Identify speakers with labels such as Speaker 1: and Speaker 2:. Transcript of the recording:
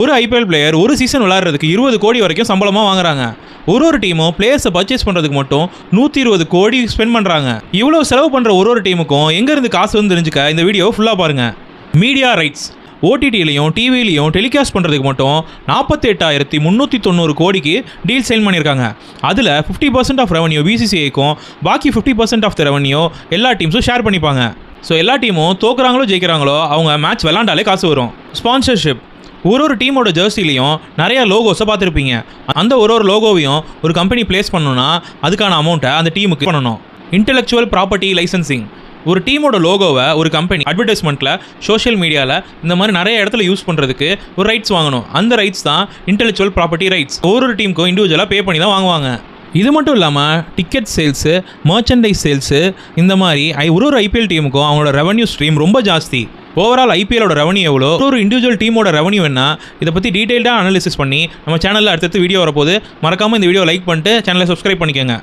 Speaker 1: ஒரு IPL player ஒரு season விளையாடுறதுக்கு 20 கோடி வரைக்கும் சம்பளமாக வாங்குறாங்க. ஒரு டீமும் பிளேயர்ஸை பர்ச்சேஸ் பண்ணுறதுக்கு மட்டும் 120 கோடி ஸ்பெண்ட் பண்ணுறாங்க. இவ்வளோ செலவு பண்ணுற ஒரு டீமுக்கும் எங்கேருந்து காசு வந்து தெரிஞ்சுக்க இந்த வீடியோ ஃபுல்லாக பாருங்கள். மீடியா ரைட்ஸ் ஓடிடிலையும் டிவிலையும் டெலிகாஸ்ட் பண்ணுறதுக்கு மட்டும் 48,390 கோடிக்கு டீல் சைன் பண்ணியிருக்காங்க. அதில் 50% ஆஃப் ரெவன்யூ பிசிசிஐக்கும், பாக்கி 50% ஆஃப் த ரெவன்யூ எல்லா டீம்ஸும் ஷேர் பண்ணிப்பாங்க. ஸோ எல்லா டீமும் தோக்குறாங்களோ ஜெயிக்கிறாங்களோ அவங்க மேட்ச் விளாண்டாலே காசு வரும். ஸ்பான்சர்ஷிப் ஒரு டீமோட ஜெர்சிலையும் நிறையா லோகோஸை பார்த்துருப்பீங்க. அந்த ஒரு லோகோவையும் ஒரு கம்பெனி பிளேஸ் பண்ணணும்னா அதுக்கான அமௌண்ட்டை அந்த டீமுக்கு பண்ணணும். இன்டெலெக்சுவல் ப்ராப்பர்ட்டி லைசன்சிங் ஒரு டீமோட லோகோவை ஒரு கம்பெனி அட்வர்டைஸ்மெண்ட்டில், சோஷியல் மீடியாவில் இந்த மாதிரி நிறைய இடத்துல யூஸ் பண்ணுறதுக்கு ஒரு ரைட்ஸ் வாங்கணும். அந்த ரைட்ஸ் தான் இன்டெலெக்சுவல் ப்ராப்பர்ட்டி ரைட்ஸ். ஒரு டீமுக்கும் இண்டிவிஜுவலாக பே பண்ணி தான் வாங்குவாங்க. இது மட்டும் இல்லாமல் டிக்கெட் சேல்ஸு, மர்ச்சன்டைஸ் சேல்ஸு, இந்த மாதிரி ஒரு ஐபிஎல் டீமுக்கும் அவங்களோட ரெவன்யூ ஸ்ட்ரீம் ரொம்ப ஜாஸ்தி. ஓவரால் ஐபிஎலோட ரெவன்யூ எவ்வளோ, ஒரு இண்டிவிஜுவல் டீமோட ரெவன்யூ என்ன, இதை பற்றி டீட்டெயில்டாக அனாலிசிஸ் பண்ணி நம்ம சேனலில் அடுத்தடுத்து வீடியோ வரப்போது. மறக்காமல் இந்த வீடியோ லைக் பண்ணிட்டு சேனலை சப்ஸ்கிரைப் பண்ணிக்கோங்க.